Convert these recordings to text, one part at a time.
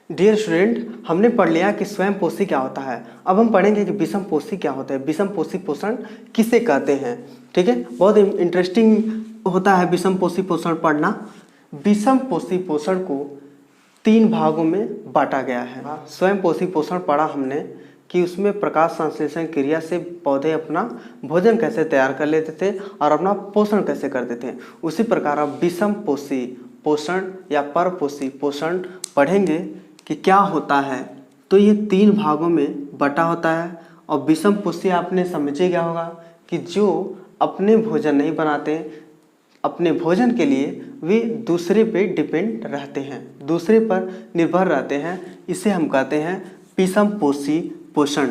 Dear student, हमने पढ़ लिया कि स्वयं पोषी क्या होता है। अब हम पढ़ेंगे कि विषम पोषी क्या होता है, विषम पोषी पोषण किसे कहते हैं। ठीक है, बहुत इंटरेस्टिंग होता है विषम पोषी पोषण पढ़ना। विषम पोषी पोषण को 3 भागों में बांटा गया है। स्वयं पोषी पोषण पढ़ा हमने कि उसमें प्रकाश संश्लेषण क्रिया से पौधे अपना भोजन कैसे तैयार कर लेते थे और अपना पोषण कैसे करते थे। उसी प्रकार अब विषम पोषी पोषण या परपोषी पोषण पढ़ेंगे कि क्या होता है। तो ये 3 भागों में बटा होता है। और विषम पोषी आपने समझे क्या होगा कि जो अपने भोजन नहीं बनाते, अपने भोजन के लिए वे दूसरे पे डिपेंड रहते हैं, दूसरे पर निर्भर रहते हैं, इसे हम कहते हैं विषम पोषी पोषण।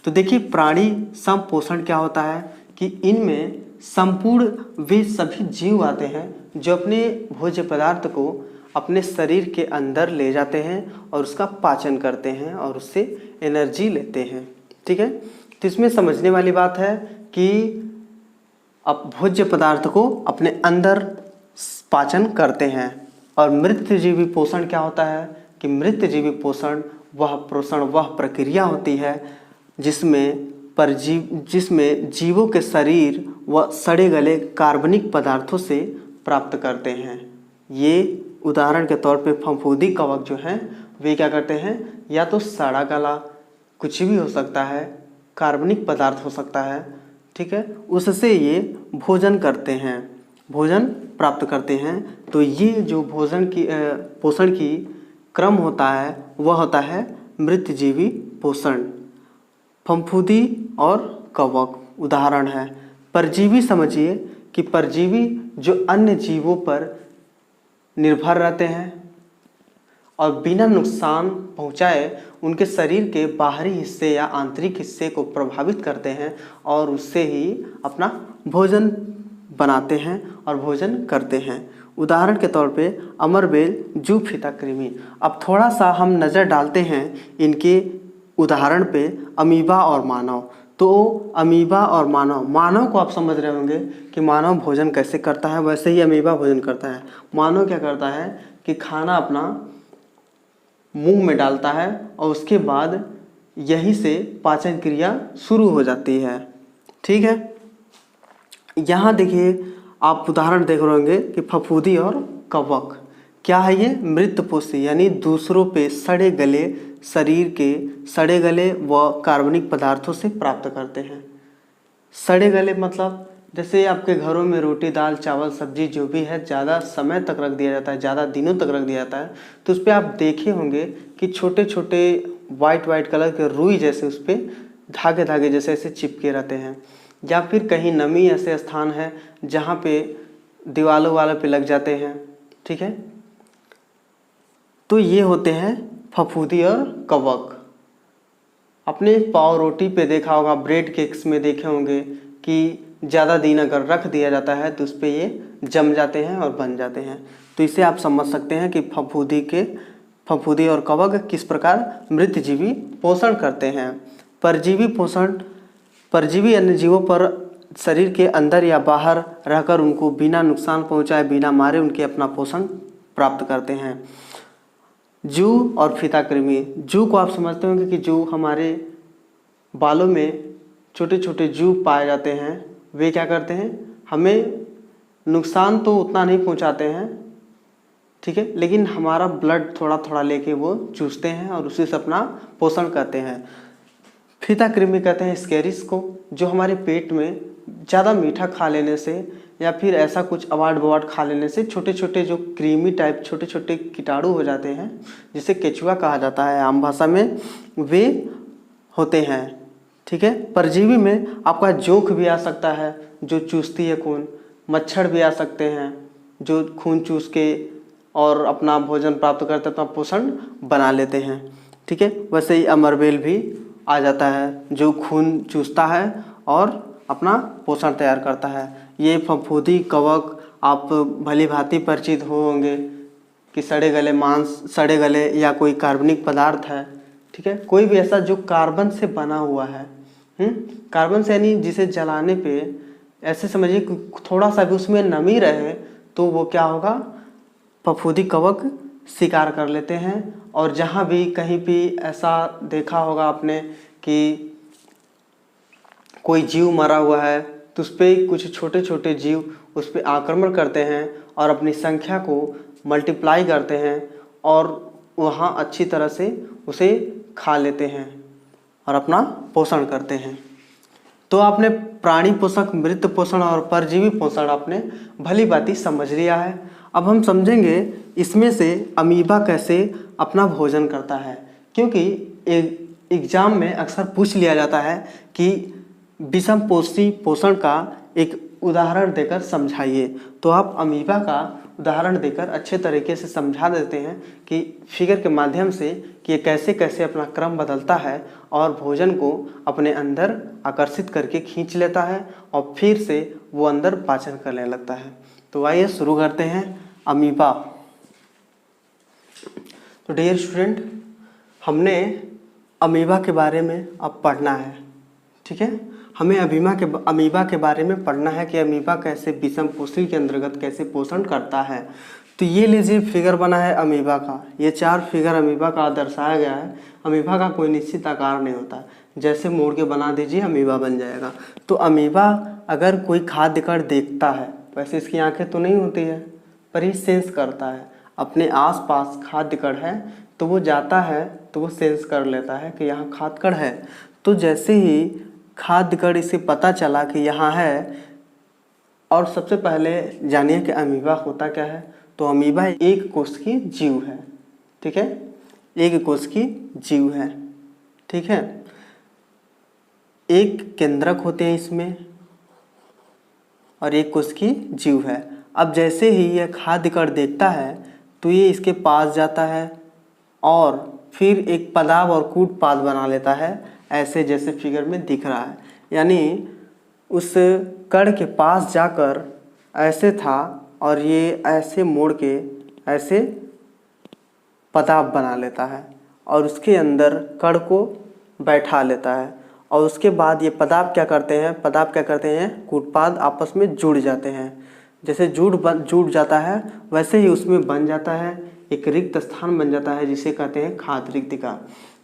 तो देखिए, प्राणी सम पोषण क्या होता है कि इनमें संपूर्ण वे सभी जीव आते हैं जो अपने भोज्य पदार्थ को अपने शरीर के अंदर ले जाते हैं और उसका पाचन करते हैं और उससे एनर्जी लेते हैं। ठीक है, तो इसमें समझने वाली बात है कि अब भोज्य पदार्थ को अपने अंदर पाचन करते हैं। और मृतजीवी पोषण क्या होता है कि मृतजीवी पोषण वह प्रक्रिया होती है जिसमें जीवों के शरीर व सड़े गले कार्बनिक पदार्थों से प्राप्त करते हैं। ये उदाहरण के तौर पे फफूंदी कवक जो हैं वे क्या करते हैं, या तो सड़ा गला कुछ भी हो सकता है, कार्बनिक पदार्थ हो सकता है, ठीक है, उससे ये भोजन करते हैं, भोजन प्राप्त करते हैं। तो ये जो पोषण की क्रम होता है वह होता है मृतजीवी पोषण। फफूंदी और कवक उदाहरण है। परजीवी समझिए कि परजीवी जो अन्य जीवों पर निर्भर रहते हैं और बिना नुकसान पहुंचाए उनके शरीर के बाहरी हिस्से या आंतरिक हिस्से को प्रभावित करते हैं और उससे ही अपना भोजन बनाते हैं और भोजन करते हैं। उदाहरण के तौर पे अमरबेल, जू फीता कृमि। अब थोड़ा सा हम नज़र डालते हैं इनके उदाहरण पे, अमीबा और मानव। तो अमीबा और मानव को आप समझ रहे होंगे कि मानव भोजन कैसे करता है, वैसे ही अमीबा भोजन करता है। मानव क्या करता है कि खाना अपना मुंह में डालता है और उसके बाद यहीं से पाचन क्रिया शुरू हो जाती है। ठीक है, यहाँ देखिए आप उदाहरण देख रहे होंगे कि फफूंदी और कवक क्या है, ये मृतपोषी यानी दूसरों पे सड़े गले शरीर के सड़े गले व कार्बनिक पदार्थों से प्राप्त करते हैं। सड़े गले मतलब जैसे आपके घरों में रोटी दाल चावल सब्जी जो भी है ज़्यादा समय तक रख दिया जाता है, ज़्यादा दिनों तक रख दिया जाता है, तो उस पर आप देखे होंगे कि छोटे छोटे वाइट कलर के रुई जैसे उस पर धागे जैसे ऐसे चिपके रहते हैं। या फिर कहीं नमी ऐसे स्थान है जहाँ पे दीवालों वालों पे लग जाते हैं। ठीक है, तो ये होते हैं फफूंदी और कवक। अपने पाव रोटी पे देखा होगा, ब्रेड केक्स में देखे होंगे कि ज़्यादा दिन अगर रख दिया जाता है तो उस पर ये जम जाते हैं और बन जाते हैं। तो इसे आप समझ सकते हैं कि फफूंदी और कवक किस प्रकार मृतजीवी पोषण करते हैं। परजीवी पोषण, परजीवी अन्य जीवों पर शरीर के अंदर या बाहर रहकर उनको बिना नुकसान पहुंचाए, बिना मारे उनके अपना पोषण प्राप्त करते हैं। जू और फीता कृमि। जू को आप समझते होंगे कि जू हमारे बालों में छोटे छोटे जू पाए जाते हैं। वे क्या करते हैं, हमें नुकसान तो उतना नहीं पहुंचाते हैं, ठीक है, लेकिन हमारा ब्लड थोड़ा थोड़ा लेके वो चूसते हैं और उसी से अपना पोषण करते हैं। फीता कृमि कहते हैं स्केरिस को, जो हमारे पेट में ज़्यादा मीठा खा लेने से या फिर ऐसा कुछ अवार्ड खा लेने से छोटे छोटे जो क्रीमी टाइप छोटे छोटे कीटाणु हो जाते हैं, जिसे केचुआ कहा जाता है आम भाषा में, वे होते हैं। ठीक है, परजीवी में आपका जोंक भी आ सकता है जो चूसती है खून, मच्छर भी आ सकते हैं जो खून चूस के और अपना भोजन प्राप्त करते हैं, अपना पोषण बना लेते हैं। ठीक है, वैसे ही अमरबेल भी आ जाता है जो खून चूसता है और अपना पोषण तैयार करता है। ये फफूंदी कवक आप भली भांति परिचित होंगे कि सड़े गले मांस, सड़े गले या कोई कार्बनिक पदार्थ है। ठीक है, कोई भी ऐसा जो कार्बन से बना हुआ है, कार्बन से यानी जिसे जलाने पे ऐसे समझिए थोड़ा सा भी उसमें नमी रहे तो वो क्या होगा, फफूंदी कवक शिकार कर लेते हैं। और जहाँ भी कहीं भी ऐसा देखा होगा आपने कि कोई जीव मरा हुआ है तो उस पर कुछ छोटे छोटे जीव उस पर आक्रमण करते हैं और अपनी संख्या को मल्टीप्लाई करते हैं और वहाँ अच्छी तरह से उसे खा लेते हैं और अपना पोषण करते हैं। तो आपने प्राणी पोषक, मृत पोषण और परजीवी पोषण आपने भली भांति समझ लिया है। अब हम समझेंगे इसमें से अमीबा कैसे अपना भोजन करता है, क्योंकि एग्जाम में अक्सर पूछ लिया जाता है कि विषम पोषी पोषण का एक उदाहरण देकर समझाइए। तो आप अमीबा का उदाहरण देकर अच्छे तरीके से समझा देते हैं कि फिगर के माध्यम से कि ये कैसे कैसे अपना क्रम बदलता है और भोजन को अपने अंदर आकर्षित करके खींच लेता है और फिर से वो अंदर पाचन करने लगता है। तो आइए शुरू करते हैं अमीबा। तो डियर स्टूडेंट, हमने अमीबा के बारे में अब पढ़ना है, ठीक है। हमें अमीबा के बारे में पढ़ना है कि अमीबा कैसे विषम पोषी के अंतर्गत कैसे पोषण करता है। तो ये लीजिए फिगर बना है अमीबा का। ये 4 फिगर अमीबा का दर्शाया गया है। अमीबा का कोई निश्चित आकार नहीं होता, जैसे मोड़ के बना दीजिए अमीबा बन जाएगा। तो अमीबा अगर कोई खाद्य कण देखता है, वैसे इसकी आंखें तो नहीं होती है पर ये सेंस करता है, अपने आसपास खाद्य कण है तो वो जाता है तो वो सेंस कर लेता है कि यहाँ खाद्य कण है। तो जैसे ही खाद्य कण इसे पता चला कि यहाँ है, और सबसे पहले जानिए कि अमीबा होता क्या है। तो अमीबा एक कोश की जीव है, ठीक है, एक कोश की जीव है, ठीक है। एक केंद्रक होते हैं इसमें और एक कोश की जीव है। अब जैसे ही यह खाद्य कण देखता है तो ये इसके पास जाता है और फिर एक पदार्थ और कूट पाद बना लेता है, ऐसे जैसे फिगर में दिख रहा है। यानी उस कण के पास जाकर ऐसे था और ये ऐसे मोड़ के ऐसे पदार्थ बना लेता है और उसके अंदर कण को बैठा लेता है। और उसके बाद ये पदार्थ क्या करते हैं, कूटपाद आपस में जुड़ जाते हैं। जैसे जुड़ जाता है वैसे ही उसमें बन जाता है, एक रिक्त स्थान बन जाता है जिसे कहते हैं खाद्य रिक्तिका।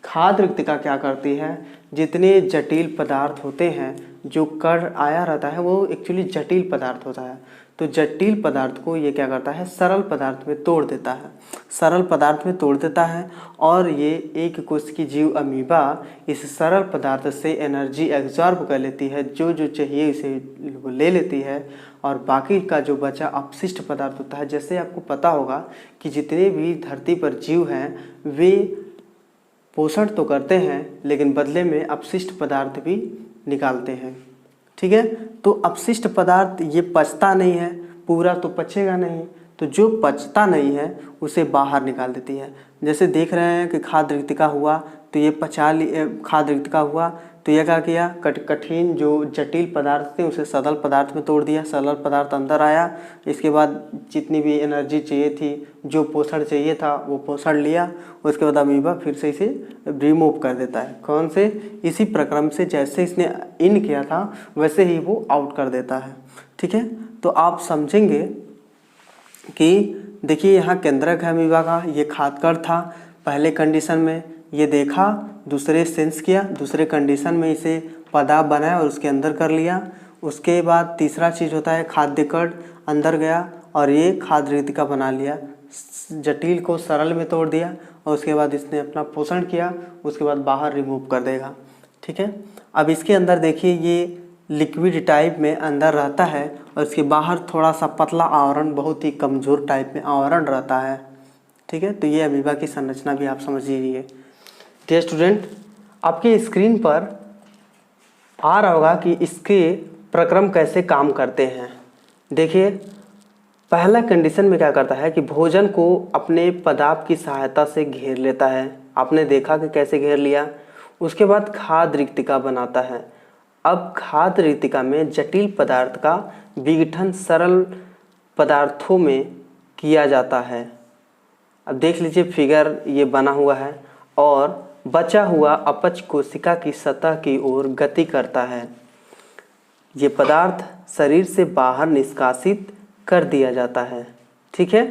खाद्य रिक्तिका क्या करती है, जितने जटिल पदार्थ होते हैं, जो कण आया रहता है वो एक्चुअली जटिल पदार्थ होता है। तो जटिल पदार्थ को ये क्या करता है, सरल पदार्थ में तोड़ देता है और ये एक कोश की जीव अमीबा इस सरल पदार्थ से एनर्जी एब्जॉर्ब कर लेती है, जो चाहिए इसे ले लेती है और बाकी का जो बचा अपशिष्ट पदार्थ होता है। जैसे आपको पता होगा कि जितने भी धरती पर जीव हैं वे पोषण तो करते हैं लेकिन बदले में अपशिष्ट पदार्थ भी निकालते हैं, ठीक है। तो अपशिष्ट पदार्थ ये पचता नहीं है, पूरा तो पचेगा नहीं, तो जो पचता नहीं है उसे बाहर निकाल देती है। जैसे देख रहे हैं कि खाद्य रिक्तिका हुआ तो ये खाद्य रिक्तिका हुआ तो ये क्या किया, कठिन जो जटिल पदार्थ थे उसे सरल पदार्थ में तोड़ दिया, सरल पदार्थ अंदर आया। इसके बाद जितनी भी एनर्जी चाहिए थी, जो पोषण चाहिए था वो पोषण लिया। उसके बाद अमीबा फिर से इसे रिमूव कर देता है। कौन से, इसी प्रक्रम से जैसे इसने इन किया था वैसे ही वो आउट कर देता है, ठीक है। तो आप समझेंगे कि देखिए यहाँ केंद्रक है अमीबा का, ये खाद्यकण था पहले कंडीशन में, ये देखा, दूसरे सेंस किया, दूसरे कंडीशन में इसे पदार्थ बनाया और उसके अंदर कर लिया। उसके बाद तीसरा चीज़ होता है खाद्य कण अंदर गया और ये खाद्य रिक्तिका बना लिया, जटिल को सरल में तोड़ दिया और उसके बाद इसने अपना पोषण किया, उसके बाद बाहर रिमूव कर देगा, ठीक है। अब इसके अंदर देखिए ये लिक्विड टाइप में अंदर रहता है और इसके बाहर थोड़ा सा पतला आवरण, बहुत ही कमज़ोर टाइप में आवरण रहता है, ठीक है। तो ये अमीबा की संरचना भी आप समझ लीजिए। डियर स्टूडेंट, आपके स्क्रीन पर आ रहा होगा कि इसके प्रक्रम कैसे काम करते हैं। देखिए पहला कंडीशन में क्या करता है कि भोजन को अपने पदार्थ की सहायता से घेर लेता है। आपने देखा कि कैसे घेर लिया। उसके बाद खाद्य रिक्तिका बनाता है। अब खाद्य रिक्तिका में जटिल पदार्थ का विघटन सरल पदार्थों में किया जाता है। अब देख लीजिए फिगर ये बना हुआ है और बचा हुआ अपच कोशिका की सतह की ओर गति करता है। ये पदार्थ शरीर से बाहर निष्कासित कर दिया जाता है, ठीक है।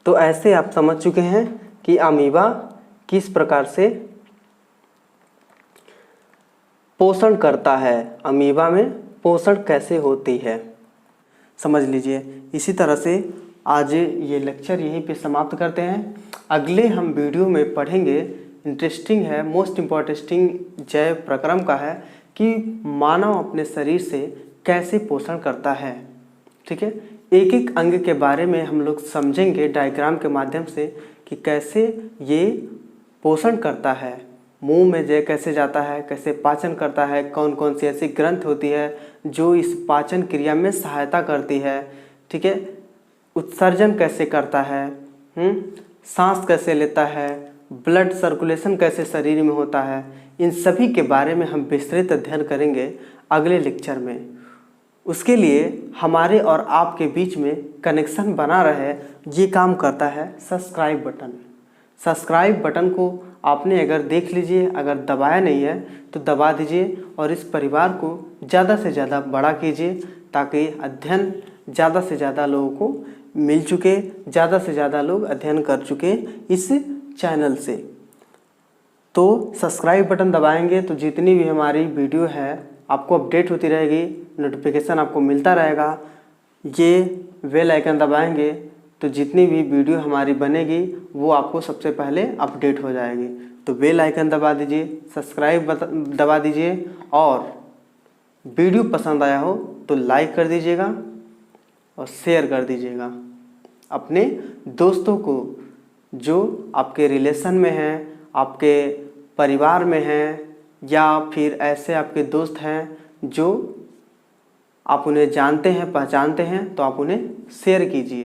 तो ऐसे आप समझ चुके हैं कि अमीबा किस प्रकार से पोषण करता है, अमीबा में पोषण कैसे होती है, समझ लीजिए। इसी तरह से आज ये लेक्चर यहीं पे समाप्त करते हैं। अगले हम वीडियो में पढ़ेंगे, इंटरेस्टिंग है, मोस्ट इम्पोर्टेंटिंग जैव प्रक्रम का है कि मानव अपने शरीर से कैसे पोषण करता है। ठीक है, एक एक अंग के बारे में हम लोग समझेंगे डायग्राम के माध्यम से कि कैसे ये पोषण करता है, मुंह में जय कैसे जाता है, कैसे पाचन करता है, कौन कौन सी ऐसी ग्रंथ होती है जो इस पाचन क्रिया में सहायता करती है। ठीक है, उत्सर्जन कैसे करता है, सांस कैसे लेता है, ब्लड सर्कुलेशन कैसे शरीर में होता है, इन सभी के बारे में हम विस्तृत अध्ययन करेंगे अगले लेक्चर में। उसके लिए हमारे और आपके बीच में कनेक्शन बना रहे, ये काम करता है सब्सक्राइब बटन। सब्सक्राइब बटन को आपने अगर देख लीजिए, अगर दबाया नहीं है तो दबा दीजिए और इस परिवार को ज़्यादा से ज़्यादा बड़ा कीजिए ताकि अध्ययन ज़्यादा से ज़्यादा लोगों को मिल चुके, ज़्यादा से ज़्यादा लोग अध्ययन कर चुके इस चैनल से। तो सब्सक्राइब बटन दबाएंगे तो जितनी भी हमारी वीडियो है आपको अपडेट होती रहेगी, नोटिफिकेशन आपको मिलता रहेगा। ये बेल आइकन दबाएंगे तो जितनी भी वीडियो हमारी बनेगी वो आपको सबसे पहले अपडेट हो जाएगी। तो बेल आइकन दबा दीजिए, सब्सक्राइब दबा दीजिए और वीडियो पसंद आया हो तो लाइक कर दीजिएगा और शेयर कर दीजिएगा अपने दोस्तों को जो आपके रिलेशन में हैं, आपके परिवार में हैं, या फिर ऐसे आपके दोस्त हैं जो आप उन्हें जानते हैं, पहचानते हैं, तो आप उन्हें शेयर कीजिए।